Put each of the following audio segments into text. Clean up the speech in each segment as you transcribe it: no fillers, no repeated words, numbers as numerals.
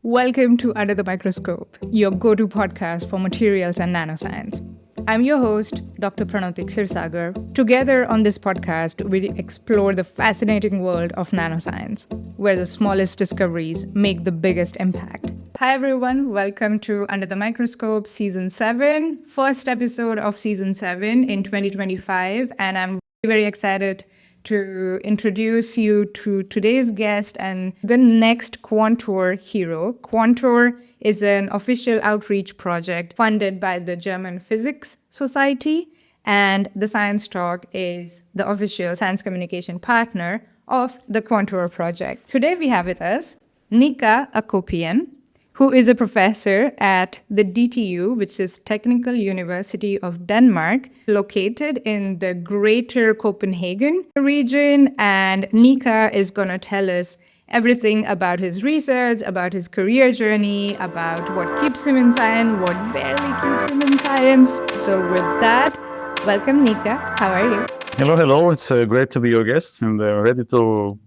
Welcome to Under the Microscope, your go-to podcast for materials and nanoscience. I'm your host, Dr. Pranatik Sirsagar. Together on this podcast, we explore the fascinating world of nanoscience, where the smallest discoveries make the biggest impact. Hi everyone, welcome to Under the Microscope Season 7, first episode of Season 7 in 2025, and I'm very excited to introduce you to today's guest and the next QuanTour Hero. QuanTour is an official outreach project funded by the German Physics Society, and the Science Talk is the official science communication partner of the QuanTour project. Today we have with us Nika Akopian, who is a professor at the DTU, which is Technical University of Denmark, located in the Greater Copenhagen region. And Nika is going to tell us everything about his research, about his career journey, about what keeps him in science, what barely keeps him in science. So with that, welcome, Nika. How are you? Hello. It's great to be your guest and ready to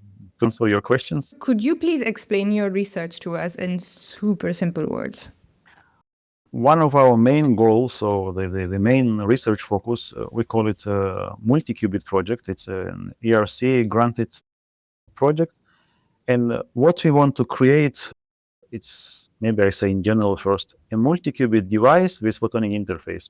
answer your questions. Could you please explain your research to us in super simple words? One of our main goals, or the main research focus, we call it Multi-Qubit project. It's an ERC granted project. And what we want to create, it's maybe I say in general first, a multi-qubit device with photonic interface.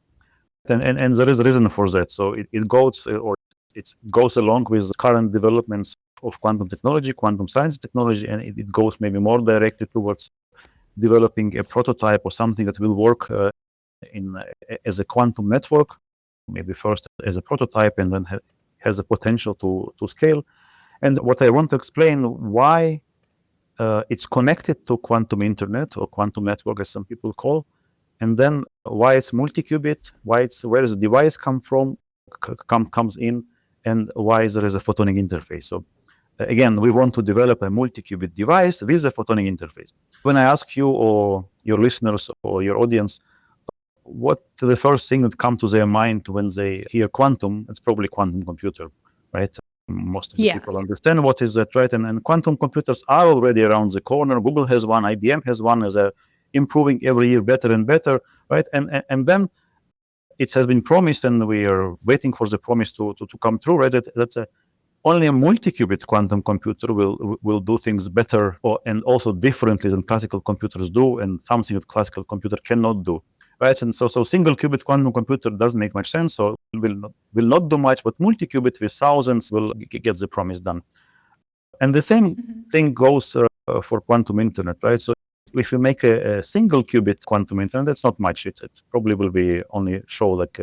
And there is a reason for that. So it goes along with current developments of quantum technology, quantum science technology, and it goes maybe more directly towards developing a prototype or something that will work as a quantum network, maybe first as a prototype and then has a potential to scale. And what I want to explain why it's connected to quantum internet or quantum network, as some people call, and then why it's multi-qubit, where does the device comes in, and why there is a photonic interface. So again, we want to develop a multi-qubit device with a photonic interface. When I ask you or your listeners or your audience, what the first thing that comes to their mind when they hear quantum, it's probably quantum computer, right? Most of the people understand what is that, right? And quantum computers are already around the corner. Google has one, IBM has one, as improving every year better and better, right? And then it has been promised, and we are waiting for the promise to come true, right? That's only a multi-qubit quantum computer will do things better and also differently than classical computers do, and something that classical computer cannot do, right? And so single qubit quantum computer doesn't make much sense, so will not do much, but multi-qubit with thousands will get the promise done. And the same thing goes for quantum internet, right? So if you make a single qubit quantum internet, that's not much. It probably will be only show like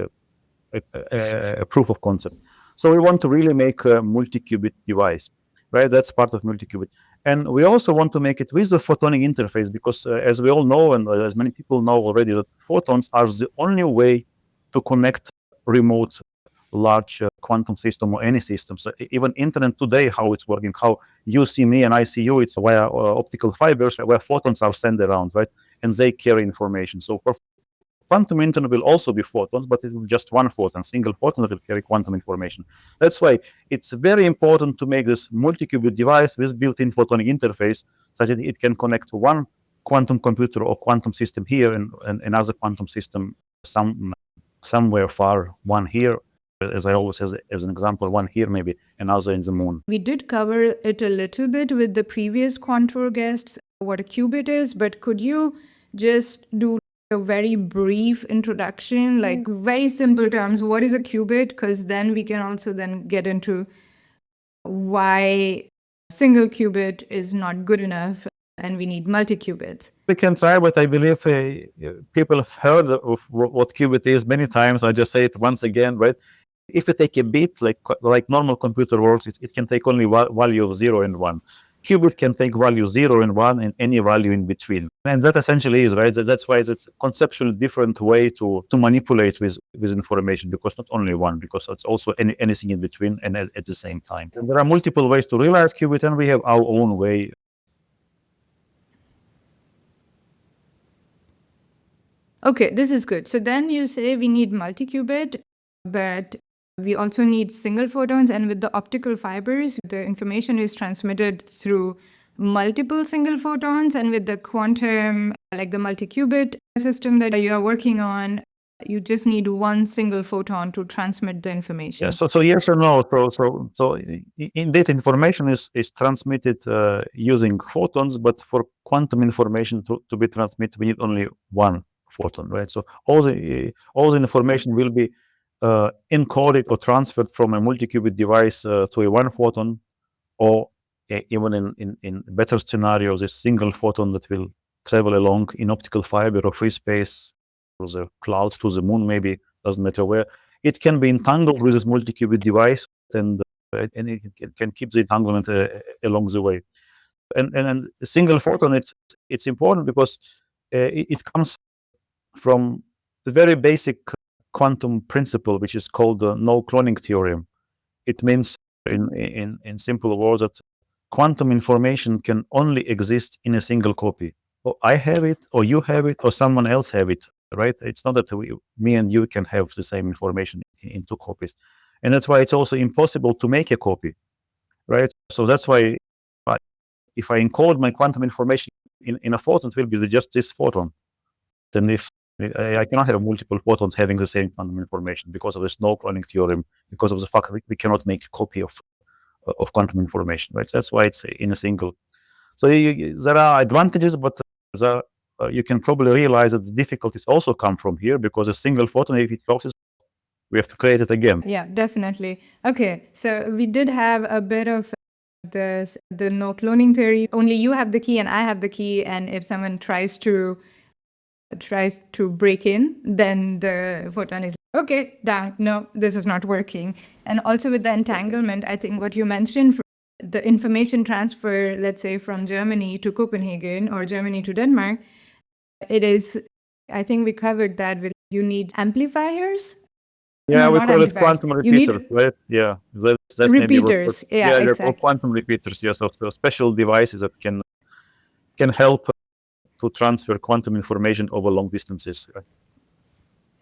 a proof of concept. So we want to really make a multi-qubit device, right? That's part of multi-qubit. And we also want to make it with a photonic interface because as we all know, and as many people know already, that photons are the only way to connect remote large quantum system or any system. So even internet today, how it's working, how you see me and I see you, it's via optical fibers where photons are sent around, right? And they carry information. So for quantum internet will also be photons, but it will just one photon, single photon that will carry quantum information. That's why it's very important to make this multi-qubit device with built-in photonic interface such that it can connect to one quantum computer or quantum system here and another quantum system somewhere far, one here, as I always say, as an example, one here, maybe another in the moon. We did cover it a little bit with the previous QuanTour guests, what a qubit is, but could you just do a very brief introduction, like very simple terms, what is a qubit? Because then we can also then get into why single qubit is not good enough and we need multi-qubits. We can try, but I believe people have heard of what qubit is many times. I just say it once again, right? If you take a bit, like normal computer works, it can take only value of 0 and 1. Qubit can take value 0 and 1 and any value in between. And that essentially is, right? That's why it's a conceptually different way to manipulate with information, because not only one, because it's also anything in between and at the same time. And there are multiple ways to realize qubit, and we have our own way. Okay, this is good. So then you say we need multi-qubit, but we also need single photons, and with the optical fibers, the information is transmitted through multiple single photons, and with the quantum, like the multi-qubit system that you are working on, you just need one single photon to transmit the information. Yeah. So yes or no. So indeed, information is transmitted using photons, but for quantum information to be transmitted, we need only one photon, right? So all the information will be encoded or transferred from a multi-qubit device to a one photon, or even in better scenarios, a single photon that will travel along in optical fiber or free space, or the clouds to the moon, maybe, doesn't matter where. It can be entangled with this multi-qubit device, and it can keep the entanglement along the way. And a single photon, it's important because it comes from the very basic quantum principle, which is called the no cloning theorem. It means, in simple words, that quantum information can only exist in a single copy. Or I have it, or you have it, or someone else have it, right? It's not that me and you can have the same information in two copies. And that's why it's also impossible to make a copy, right? So that's why if I encode my quantum information in a photon, it will be just this photon. Then if I cannot have multiple photons having the same quantum information because of this no cloning theorem, because of the fact that we cannot make a copy of quantum information, right? That's why it's in a single. So there are advantages, but you can probably realize that the difficulties also come from here, because a single photon, if it loses, we have to create it again. Yeah, definitely. Okay, so we did have a bit of the no cloning theory. Only you have the key and I have the key, and if someone tries to break in, then the photon is okay, down. No, this is not working. And also with the entanglement, I think what you mentioned, the information transfer, let's say from Germany to Copenhagen or Germany to Denmark, it is, I think we covered that with, you need amplifiers. Yeah, we call it quantum repeaters, right? Yeah, that's repeaters. Maybe yeah, they're exactly. called quantum repeaters. Yes, so special devices that can help to transfer quantum information over long distances. Right?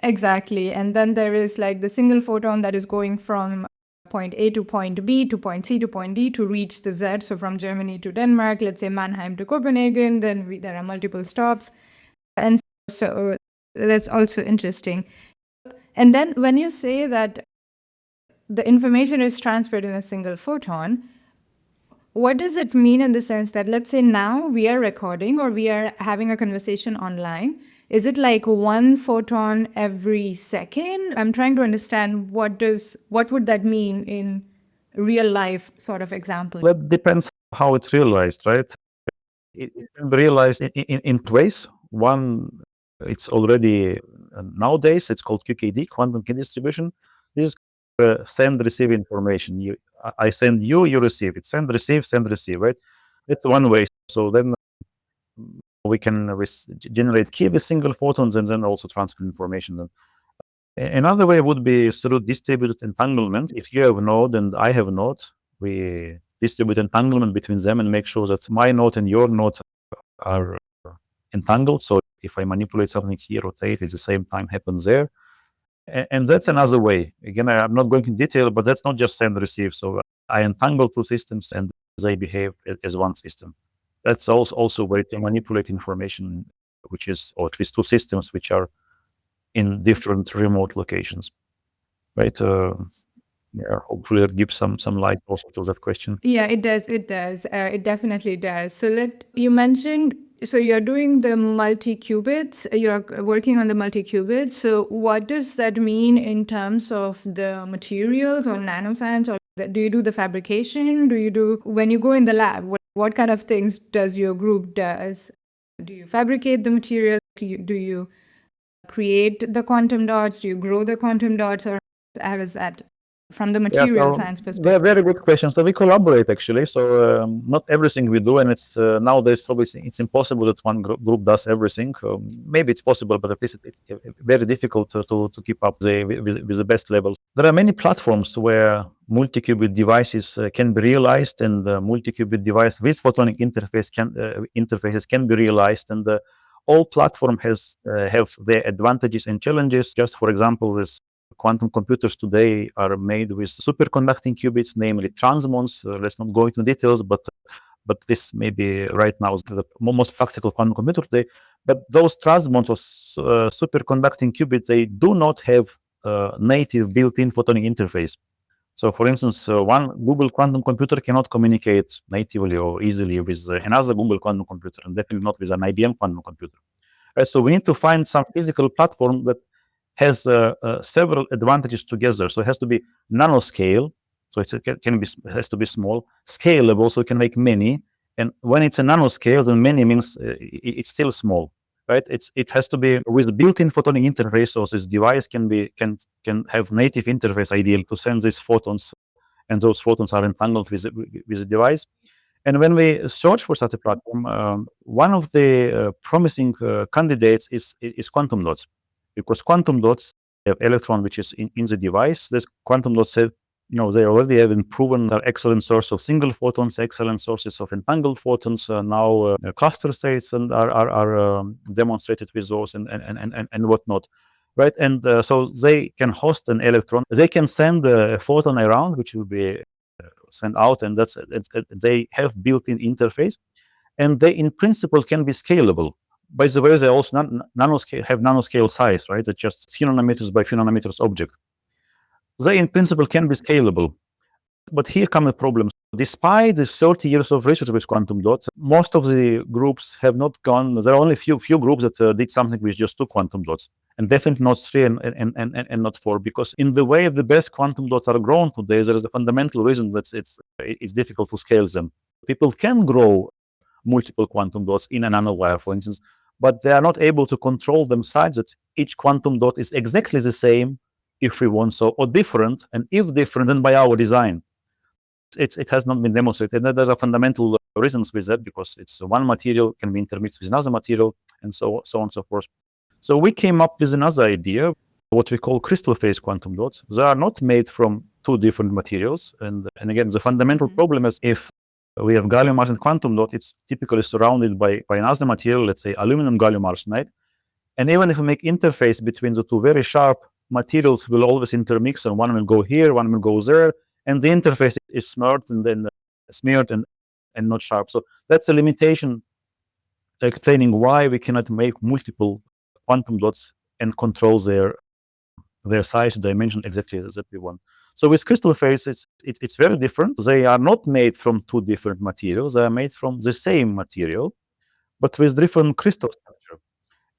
Exactly, and then there is like the single photon that is going from point A to point B to point C to point D to reach the Z. So from Germany to Denmark, let's say Mannheim to Copenhagen, then there are multiple stops. And so that's also interesting. And then when you say that the information is transferred in a single photon, what does it mean in the sense that, let's say now we are recording or we are having a conversation online? Is it like one photon every second? I'm trying to understand what would that mean in real life sort of example. That depends how it's realized, right? It can be realized in two ways. One, it's already nowadays, it's called QKD, quantum key distribution. This is send, receive information. I send you, you receive it. Send, receive, right? That's one way. So then we can generate key with single photons and then also transfer information. Another way would be through distributed entanglement. If you have a node and I have a node, we distribute entanglement between them and make sure that my node and your node are entangled. So if I manipulate something here, rotate, at the same time happens there. And that's another way. Again, I'm not going in detail, but that's not just send and receive. So I entangle two systems and they behave as one system. That's also a way to manipulate information, which is, or at least two systems which are in different remote locations, right? Yeah, hopefully that gives some light also to that question. Yeah, it does. It definitely does. So you mentioned, so you're doing the multi-qubits, you're working on the multi-qubits. So what does that mean in terms of the materials or nanoscience, or do you do the fabrication? When you go in the lab, what kind of things does your group does? Do you fabricate the material? Do you create the quantum dots? Do you grow the quantum dots, or how is that from the material science perspective? Very good question. So we collaborate actually. So not everything we do, and it's nowadays probably it's impossible that one group does everything. Maybe it's possible, but at least it's very difficult to keep up with the best level. There are many platforms where multi-qubit devices can be realized, and the multi-qubit device with photonic interfaces can be realized, and all platforms have their advantages and challenges. Just for example, this quantum computers today are made with superconducting qubits, namely transmons. Let's not go into details, but but this may be right now is the most practical quantum computer today. But those transmons or superconducting qubits, they do not have native built-in photonic interface. So, for instance, one Google quantum computer cannot communicate natively or easily with another Google quantum computer, and definitely not with an IBM quantum computer. So we need to find some physical platform that has several advantages together. So it has to be nanoscale, so it has to be small, scalable, so it can make many. And when it's a nanoscale, then many means it's still small, right? It has to be with built-in photonic interface, so this device can have native interface ideal to send these photons, and those photons are entangled with the device. And when we search for such a platform, one of the promising candidates is quantum dots, because quantum dots have electron which is in the device. This quantum dots have, they already have been proven are excellent source of single photons, excellent sources of entangled photons. Now cluster states and are demonstrated with those and whatnot. Right, and so they can host an electron. They can send a photon around, which will be sent out, and they have built-in interface, and they in principle can be scalable. By the way, they also have nanoscale size, right? They're just few nanometers by few nanometers object. They in principle can be scalable, but here come the problems. Despite the 30 years of research with quantum dots, most of the groups have not gone. There are only few groups that did something with just 2 quantum dots, and definitely not 3 and not 4, because in the way the best quantum dots are grown today, there is a fundamental reason that it's difficult to scale them. People can grow multiple quantum dots in a nanowire, for instance, but they are not able to control them such that each quantum dot is exactly the same if we want so, or different, and if different, then by our design. It has not been demonstrated. And there's a fundamental reasons with that, because it's one material can be intermixed with another material, and so on and so forth. So we came up with another idea, what we call crystal phase quantum dots. They are not made from 2 different materials. And again, the fundamental problem is if we have gallium arsenide quantum dot, it's typically surrounded by another material, let's say aluminum gallium arsenide. And even if we make interface between the 2 very sharp materials, will always intermix, and one will go here, one will go there, and the interface is smeared and not sharp. So that's a limitation explaining why we cannot make multiple quantum dots and control their size, dimension exactly as we want. So with crystal phase, it's very different. They are not made from 2 different materials. They are made from the same material, but with different crystal structure.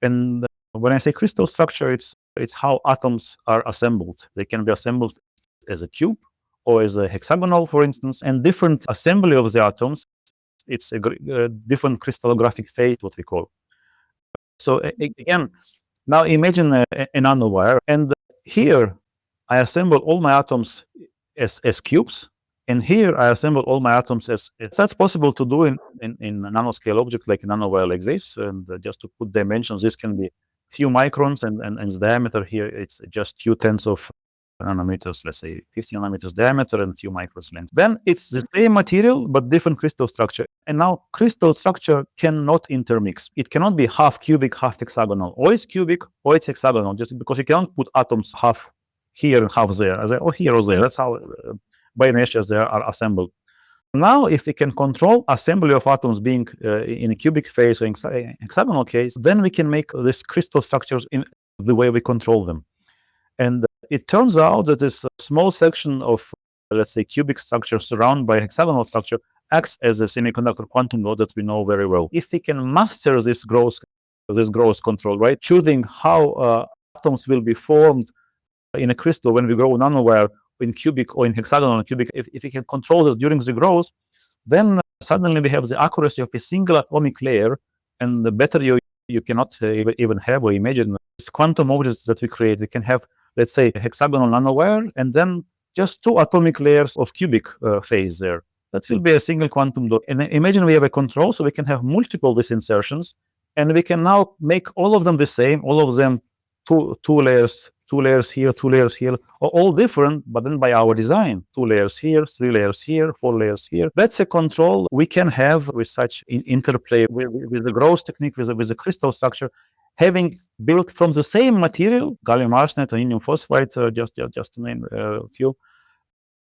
And when I say crystal structure, it's how atoms are assembled. They can be assembled as a cube or as a hexagonal, for instance, and different assembly of the atoms. It's a different crystallographic phase, what we call. So again, now imagine a nanowire, and here I assemble all my atoms as cubes, and here I assemble all my atoms as that's possible to do in a nanoscale object like a nanowire like this. And just to put dimensions, this can be few microns, and the diameter here it's just few tenths of nanometers, let's say 50 nanometers diameter and few microns length. Then it's the same material but different crystal structure. And now crystal structure cannot intermix. It cannot be half cubic, half hexagonal. Or it's cubic or it's hexagonal, just because you cannot put atoms half here and half there, or here or there. That's how by inertia they are assembled. Now, if we can control assembly of atoms being in a cubic phase or in hexagonal case, then we can make these crystal structures in the way we control them. And it turns out that this small section of, let's say, cubic structure surrounded by hexagonal structure acts as a semiconductor quantum dot that we know very well. If we can master this growth control, right, choosing how atoms will be formed in a crystal when we grow nanowire in cubic or in hexagonal and cubic, if we can control this during the growth, then suddenly we have the accuracy of a single atomic layer, and the better you cannot even have or imagine. These quantum objects that we create, we can have, let's say, a hexagonal nanowire, and then just 2 atomic layers of cubic phase there. That will be a single quantum dot. And imagine we have a control, so we can have multiple these insertions, and we can now make all of them the same, all of them two layers here, 2 layers here, or all different, but then by our design, 2 layers here, 3 layers here, 4 layers here. That's a control we can have with such interplay with the growth technique, with the crystal structure, having built from the same material, gallium arsenide or indium phosphide, just to name a few.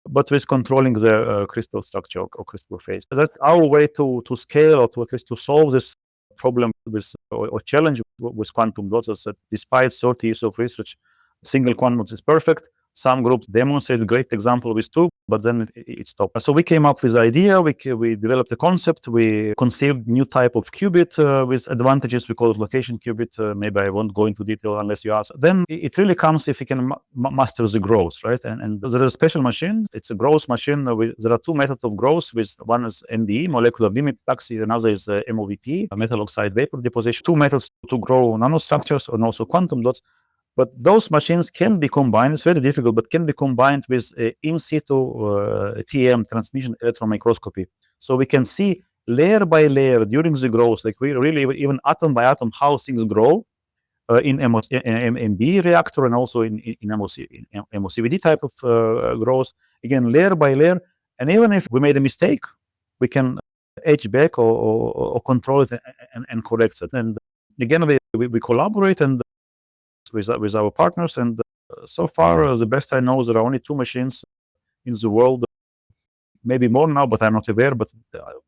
but with controlling the crystal structure or crystal phase. That's our way to scale, or to at least to solve this problem with or challenge with quantum dots. Is that despite 30 years of research, single quantum dot is perfect. Some groups demonstrated great example with two, but then it stopped. So we came up with the idea. We developed the concept. We conceived new type of qubit with advantages. We call it location qubit. Maybe I won't go into detail unless you ask. Then it really comes if you can master the growth, right? And there is a special machine. It's a growth machine. There are two methods of growth. With one is MBE, molecular beam epitaxy. Another is MOVP, metal oxide vapor deposition. Two methods to grow nanostructures and also quantum dots. But those machines can be combined. It's very difficult, but can be combined with in situ TM, transmission electron microscopy. So we can see layer by layer during the growth, like we really even atom by atom, how things grow in MB reactor and also in MOCVD type of growth. Again, layer by layer. And even if we made a mistake, we can edge back or control it and correct it. And again, we collaborate and with our partners, and so far the best I know, there are only two machines in the world, maybe more now, but I'm not aware. But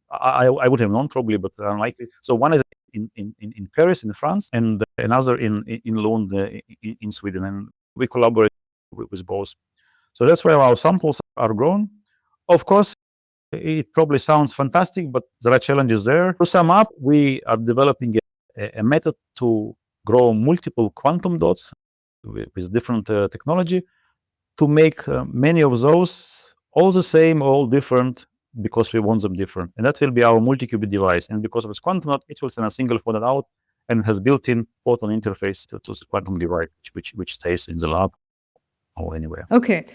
I would have known probably, but unlikely. So one is in Paris, in France, and another in Lund, in Sweden, and we collaborate with both. So that's why our samples are grown. Of course, it probably sounds fantastic, but there are challenges there. To sum up, we are developing a method to grow multiple quantum dots with different technology to make many of those all the same, all different, because we want them different. And that will be our multi-qubit device. And because of its quantum dot, it will send a single photon out and has built-in photon interface to the quantum device, which stays in the lab or anywhere. Okay.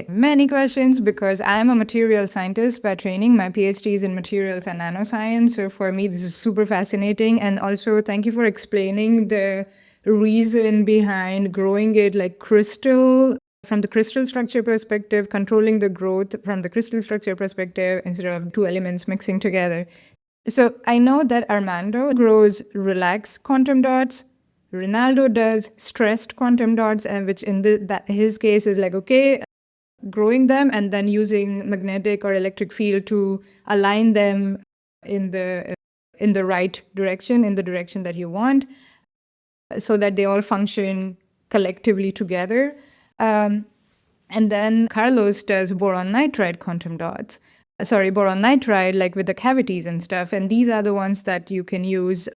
Many questions because I'm a material scientist by training. My PhD is in materials and nanoscience. So for me, this is super fascinating. And also, thank you for explaining the reason behind growing it like crystal, from the crystal structure perspective, controlling the growth from the crystal structure perspective instead of two elements mixing together. So I know that Armando grows relaxed quantum dots. Ronaldo does stressed quantum dots, and which in his case is like, okay, growing them and then using magnetic or electric field to align them in the right direction, in the direction that you want, so that they all function collectively together. And then Carlos does boron nitride quantum dots. Boron nitride, like with the cavities and stuff. And these are the ones that you can use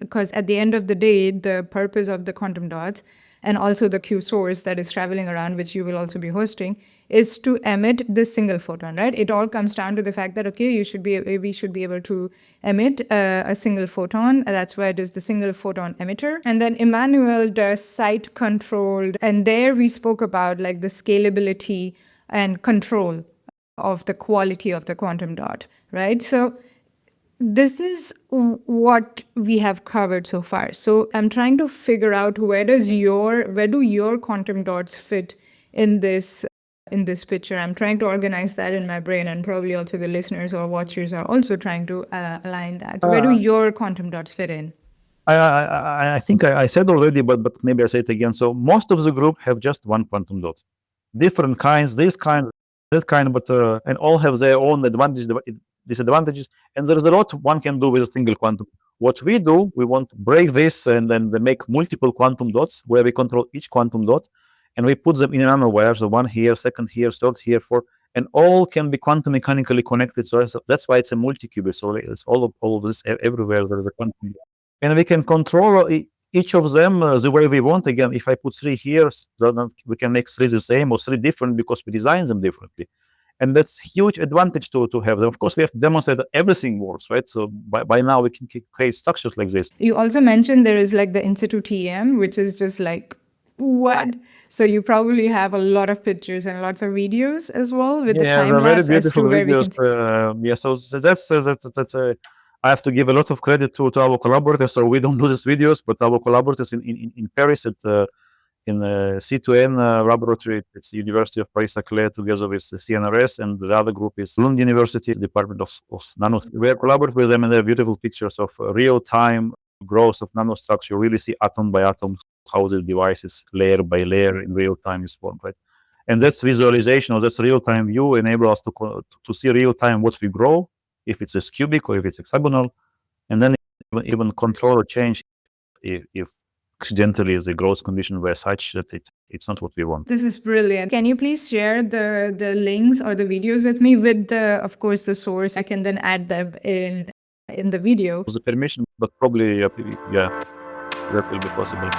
because at the end of the day, the purpose of the quantum dots and also the Q source that is traveling around, which you will also be hosting, is to emit this single photon, right? It all comes down to the fact that, okay, we should be able to emit a single photon. That's why it is the single photon emitter. And then Emmanuel does site controlled. And there we spoke about like the scalability and control of the quality of the quantum dot, right? So this is what we have covered so far. So I'm trying to figure out where do your quantum dots fit in this picture. I'm trying to organize that in my brain, and probably also the listeners or watchers are also trying to align that. Where do your quantum dots fit in? I think I said already, but maybe I say it again. So most of the group have just one quantum dot, different kinds, this kind, that kind, but and all have their own advantages, disadvantages, and there's a lot one can do with a single quantum. What we do, we want to break this and then we make multiple quantum dots where we control each quantum dot, and we put them in a nanowire. So one here, second here, third here, fourth, and all can be quantum mechanically connected. So that's why it's a multi-qubit. So it's all of this everywhere. There's a quantum, and we can control each of them the way we want. Again, if I put three here, we can make three the same or three different because we design them differently. And that's huge advantage to have them. Of course, we have to demonstrate that everything works, right? So by now we can create structures like this. You also mentioned there is like the in situ TM, which is just like, what? So you probably have a lot of pictures and lots of videos as well with the time lapse as to where videos, we can see. So that's I have to give a lot of credit to our collaborators. So we don't do these videos, but our collaborators in Paris at in the C2N laboratory, it's the University of Paris-Saclay together with CNRS, and the other group is Lund University, Department of Nano. We are collaborating with them, and they have beautiful pictures of real-time growth of nanostructure. You really see atom by atom how the devices layer by layer in real time is formed, right? And that's visualization, or that's real-time view, enable us to see real-time what we grow, if it's cubic or if it's hexagonal, and then even control or change if accidentally the growth condition were such that it's not what we want. This is brilliant. Can you please share the links or the videos with me with of course, the source? I can then add them in the video. The permission, but probably, yeah, that will be possible.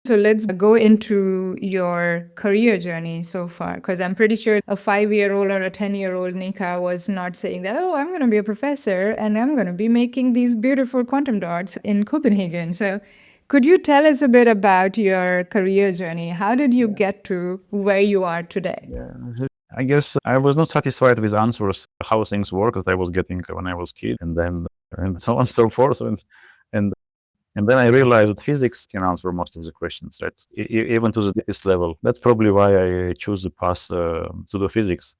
So let's go into your career journey so far, because I'm pretty sure a 5-year-old or a 10-year-old Nika was not saying that, oh, I'm going to be a professor and I'm going to be making these beautiful quantum dots in Copenhagen. So could you tell us a bit about your career journey? How did you get to where you are today? Yeah. I guess I was not satisfied with answers, how things work, that I was getting when I was a kid, and so on and so forth. And then I realized that physics can answer most of the questions, right? Even to the deepest level. That's probably why I choose the path to do physics.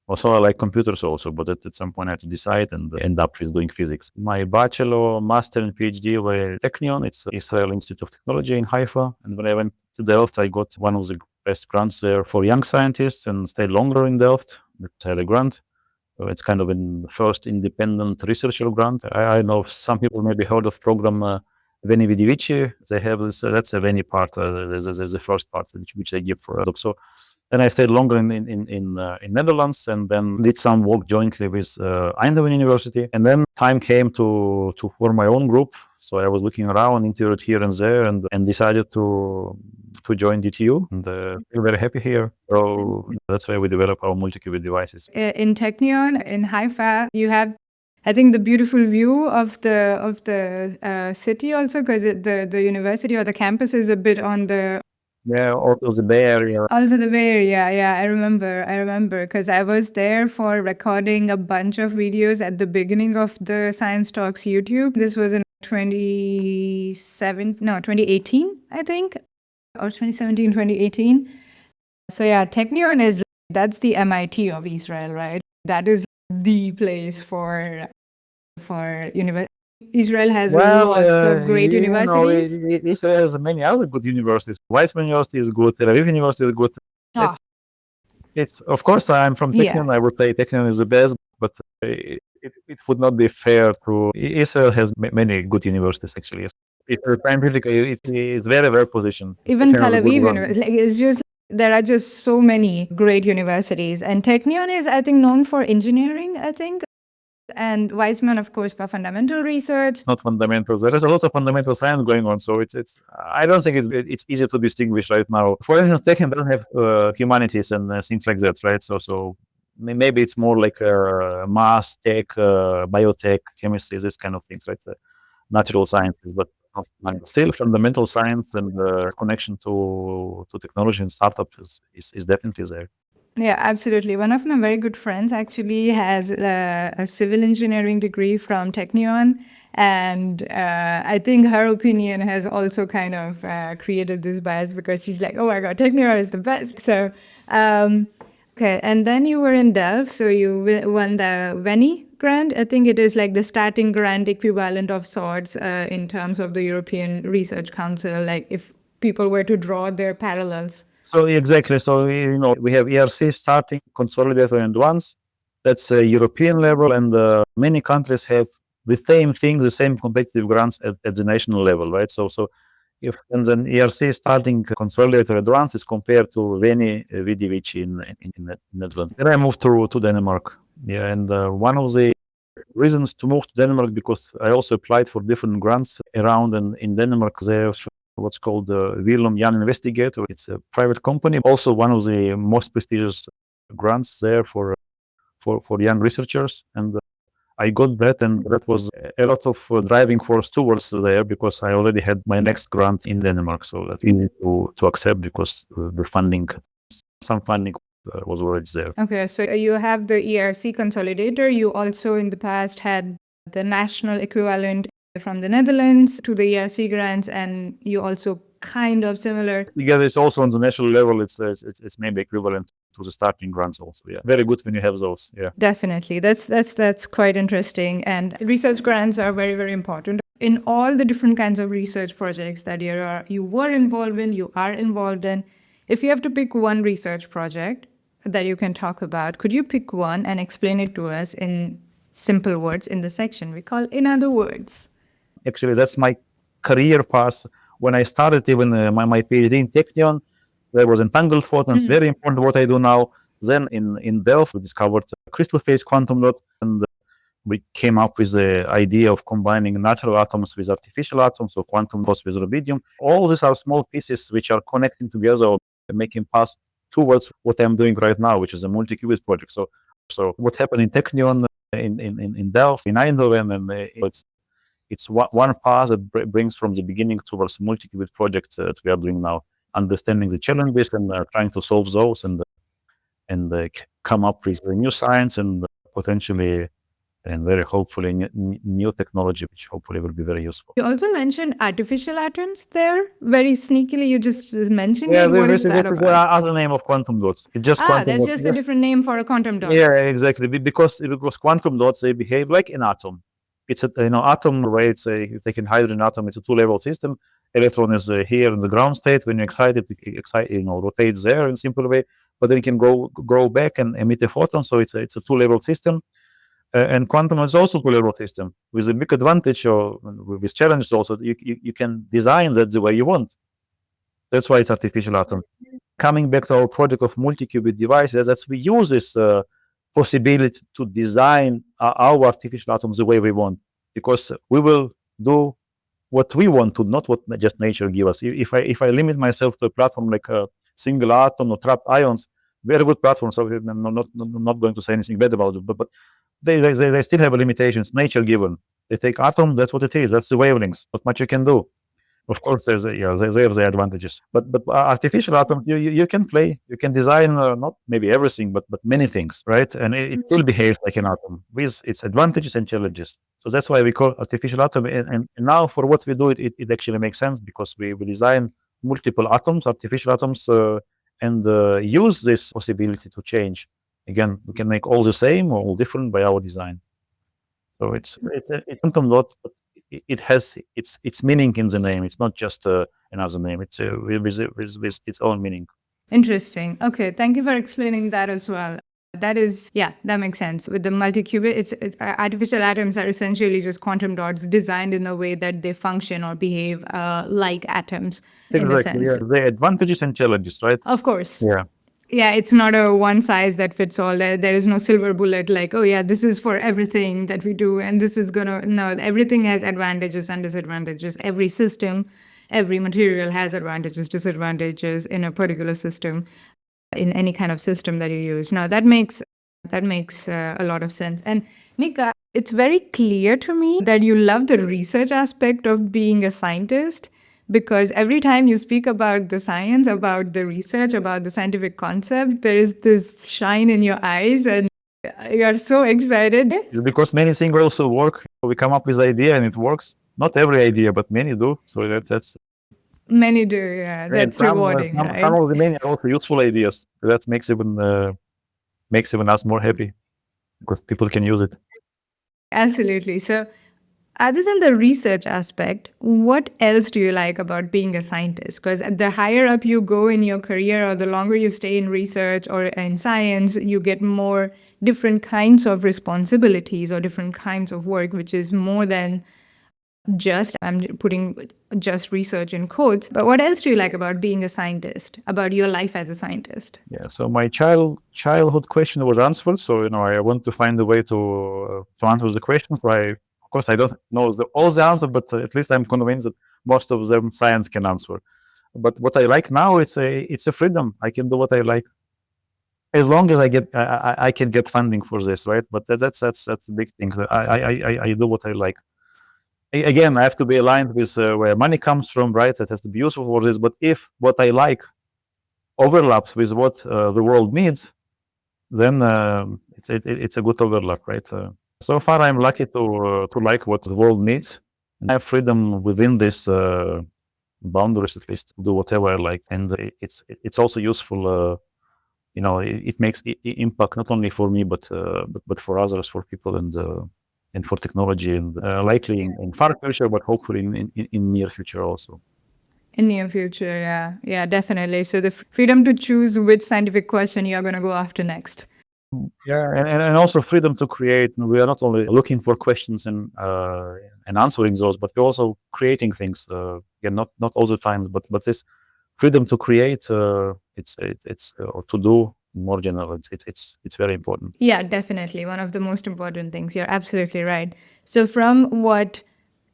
Also, I like computers also, but at some point I had to decide and end up with doing physics. My bachelor, master, and PhD were Technion. It's Israel Institute of Technology in Haifa. And when I went to Delft, I got one of the best grants there for young scientists and stayed longer in Delft. I had a grant. It's kind of a first independent researcher grant. I know some people maybe heard of program Veni Vidi Vici. They have this, that's a Veni part, there's the first part which they give for a so. Then I stayed longer in Netherlands, and then did some work jointly with Eindhoven University. And then time came to form my own group. So I was looking around, interviewed here and there, and decided to join DTU. And feel very happy here. So that's why we develop our multi-qubit devices. In Technion, in Haifa, you have, I think, the beautiful view of the city also, because the university or the campus is a bit on the... Yeah, also the Bay Area. Also the Bay Area, yeah, I remember, because I was there for recording a bunch of videos at the beginning of the Science Talks YouTube. This was in 2018, I think, or 2017, 2018. So yeah, Technion that's the MIT of Israel, right? That is the place for university. Israel has lots of great universities. Israel has many other good universities. Weizmann University is good. Tel Aviv University is good. It's of course, I'm from Technion. Yeah. I would say Technion is the best, but it would not be fair to... Israel has many good universities, actually. It's very well positioned. Even Tel Aviv University, it's just... There are just so many great universities. And Technion is, I think, known for engineering, I think. And Weizmann, of course, for fundamental research. Not fundamentals. There is a lot of fundamental science going on, so it's. I don't think it's easy to distinguish right now. For instance, Technion doesn't have humanities and things like that, right? So maybe it's more like math, tech, biotech, chemistry, this kind of things, right? Natural sciences, but still fundamental science and connection to technology and startups is definitely there. Yeah, absolutely. One of my very good friends actually has a civil engineering degree from Technion. And I think her opinion has also kind of created this bias, because she's like, oh my God, Technion is the best. So, okay. And then you were in Delft. So you won the Veni grant. I think it is like the starting grant equivalent of sorts in terms of the European Research Council, like if people were to draw their parallels. So exactly. So, we have ERC starting, consolidator, and advanced. That's a European level, and many countries have the same thing, the same competitive grants at the national level, right? So if and then ERC starting, consolidator, advanced is compared to Veni Vidi Vici in Netherlands. Then I moved to Denmark. Yeah, and one of the reasons to move to Denmark, because I also applied for different grants around, and in Denmark there's what's called the Willem Jan Investigator. It's a private company, also one of the most prestigious grants there for young researchers. And I got that, and that was a lot of driving force towards there, because I already had my next grant in Denmark. So that's easy to accept, because some funding was already there. Okay, so you have the ERC consolidator. You also in the past had the national equivalent from the Netherlands to the ERC grants, and you also kind of similar. Yeah, it's also on the national level. It's maybe equivalent to the starting grants also. Yeah, very good when you have those. Yeah, definitely. That's quite interesting. And research grants are very, very important. in all the different kinds of research projects that you were involved in, you are involved in, if you have to pick one research project that you can talk about, could you pick one and explain it to us in simple words in the section we call In Other Words? Actually, that's my career path. When I started even my PhD in Technion, there was entangled photons, very important what I do now. Then in Delft, we discovered crystal phase quantum dot, and we came up with the idea of combining natural atoms with artificial atoms, so quantum dots with rubidium. All these are small pieces which are connecting together or making path towards what I'm doing right now, which is a multi-qubit project. So what happened in Technion, in Delft, in Eindhoven, and it's one path that brings from the beginning towards multi-qubit projects that we are doing now, understanding the challenges and trying to solve those and come up with new science and potentially and very hopefully new technology, which hopefully will be very useful. You also mentioned artificial atoms there. Very sneakily, you just mentioned Yeah, it. What this is that is the about? other name of quantum dots. It's just quantum That's dots. just a different name for a quantum dot. Yeah, exactly. Because quantum dots, they behave like an atom. It's a atom array. It's a, if you take a hydrogen atom, it's a two-level system. Electron is here in the ground state. When you excite it, rotates there in a simple way. But then it can grow back and emit a photon. So it's a two-level system. And quantum is also two-level system with a big advantage or with challenges also. You can design that the way you want. That's why it's artificial atom. Coming back to our project of multi-qubit devices, that we use this possibility to design our artificial atoms the way we want, because we will do what we want to, not what just nature give us. If I limit myself to a platform like a single atom or trapped ions, very good platform. So I'm not going to say anything bad about it, but they still have limitations, nature given. They take atom, that's what it is. That's the wavelengths. Not much you can do. Of course, they have the advantages. But artificial atom, you can play, you can design not maybe everything, but many things, right? And it still behaves like an atom with its advantages and challenges. So that's why we call artificial atom. And now for what we do, it actually makes sense because we design multiple atoms, artificial atoms, and use this possibility to change. Again, we can make all the same or all different by our design. So it's quantum dot, but it has its meaning in the name. It's not just another name. It's with its own meaning. Interesting. Okay, thank you for explaining that as well. That makes sense. With the multi-qubit, artificial atoms are essentially just quantum dots designed in a way that they function or behave like atoms. Exactly. In a sense. Yeah. The advantages and challenges, right? Of course. Yeah. Yeah, it's not a one size that fits all. There is no silver bullet like, oh yeah, this is for everything that we do and this is no, everything has advantages and disadvantages. Every system, every material has advantages, disadvantages in a particular system, in any kind of system that you use. Now that makes a lot of sense. And Nika, it's very clear to me that you love the research aspect of being a scientist, because every time you speak about the science, about the research, about the scientific concept, there is this shine in your eyes and you are so excited. It's because many things also work. We come up with idea and it works. Not every idea, but many do. So that's many do. Yeah, that's rewarding. Right? Some of the many are also useful ideas. That makes even us more happy because people can use it. Absolutely. So, other than the research aspect, what else do you like about being a scientist? Because the higher up you go in your career or the longer you stay in research or in science, you get more different kinds of responsibilities or different kinds of work, which is more than just, I'm putting just research in quotes. But what else do you like about being a scientist, about your life as a scientist? Yeah, so my childhood question was answered. So, I want to find a way to answer the question. So of course, I don't know all the answers, but at least I'm convinced that most of them science can answer. But what I like now, it's a freedom. I can do what I like, as long as I can get funding for this, right? But that's a big thing. I do what I like. Again, I have to be aligned with where money comes from, right? That has to be useful for this. But if what I like overlaps with what the world needs, then it's a good overlap, right? So far, I'm lucky to like what the world needs. I have freedom within this boundaries, at least, to do whatever I like, and it's also useful. It makes impact not only for me, but for others, for people, and and for technology, and likely in far future, but hopefully in near future also. In near future, yeah, definitely. So the freedom to choose which scientific question you're going to go after next. Yeah, and also freedom to create. We are not only looking for questions and answering those, but we're also creating things. Not all the time, but this freedom to create, it's or to do more general. It's very important. Yeah, definitely. One of the most important things. You're absolutely right. So from what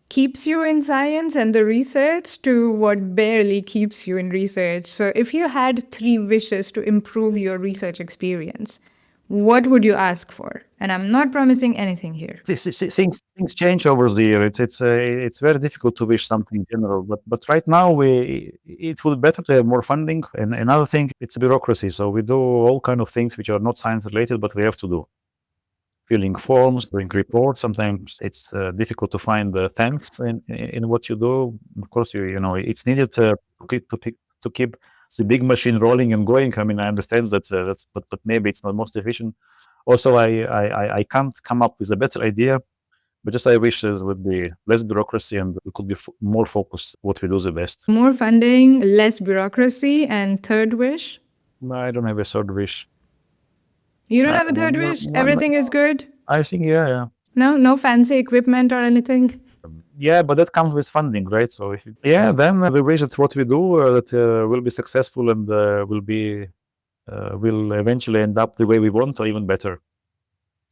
keeps you in science and the research to what barely keeps you in research. So if you had 3 wishes to improve your research experience, what would you ask for? And I'm not promising anything here. Things change over the year. It's very difficult to wish something general, but right now it would be better to have more funding. And another thing, it's bureaucracy. So we do all kind of things which are not science related, but we have to do. Filling forms, doing reports. Sometimes it's difficult to find the thanks in what you do. Of course, you know it's needed to keep the big machine rolling and going. I mean, I understand but maybe it's not most efficient. Also, I can't come up with a better idea, but just I wish there would be less bureaucracy and we could be more focused what we do the best. More funding, less bureaucracy, and third wish? I don't have a third wish. You don't have a third wish? Everything is good? I think, yeah. No fancy equipment or anything? Yeah, but that comes with funding, right? So then the wish that what we do that will be successful and will eventually end up the way we want or even better.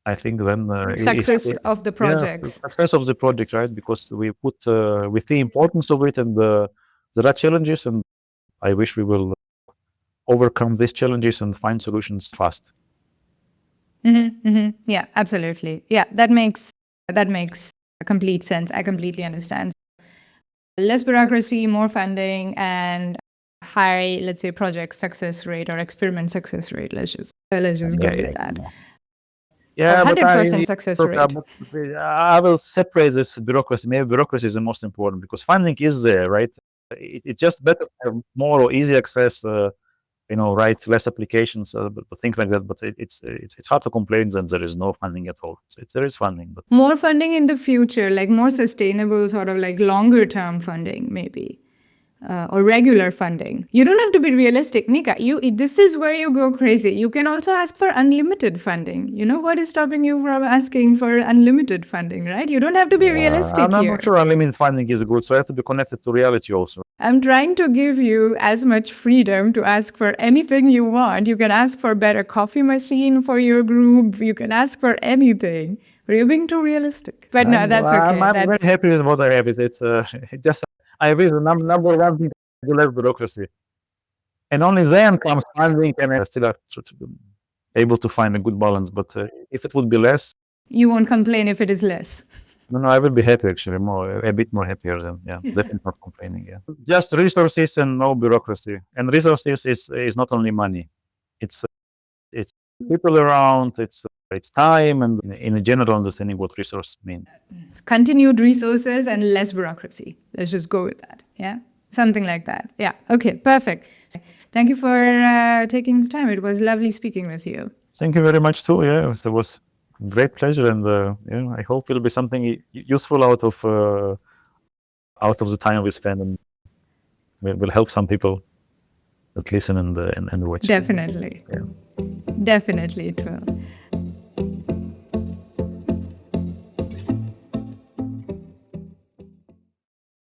I think then success of the projects. Yeah, success of the project, right? Because we put we see importance of it, and there are challenges, and I wish we will overcome these challenges and find solutions fast. Yeah, absolutely. Yeah, that makes complete sense. I completely understand. Less bureaucracy, more funding, and high, let's say, project success rate or experiment success rate. Let's just go with that. Yeah, 100% success rate. I will separate this bureaucracy. Maybe bureaucracy is the most important because funding is there, right? It's just better to have more or easy access. Write less applications, but things like that. But it's hard to complain that there is no funding at all. So there is funding, but more funding in the future, like more sustainable, sort of like longer term funding, maybe. Or regular funding. You don't have to be realistic, Nika. This is where you go crazy. You can also ask for unlimited funding. You know what is stopping you from asking for unlimited funding, right? You don't have to be realistic here. I'm not sure unlimited funding is good, so I have to be connected to reality also. I'm trying to give you as much freedom to ask for anything you want. You can ask for a better coffee machine for your group. You can ask for anything. But you're being too realistic. But no, that's okay. I'm very happy with what I have. It's just I wish the number one thing to less bureaucracy, and only then comes funding, and I still are able to find a good balance. But if it would be less, you won't complain if it is less. No, I will be happy actually, a bit more happier than definitely not complaining. Yeah, just resources and no bureaucracy. And resources is not only money; it's people around, it's time, and in a general understanding what resource means. Continued resources and less bureaucracy. Let's just go with that. Yeah, something like that. Yeah. Okay. Perfect. Thank you for taking the time. It was lovely speaking with you. Thank you very much too. Yeah, it was great pleasure, and I hope it'll be something useful out of the time we spend, and will help some people that listen and watch. Definitely. Yeah. Definitely it will.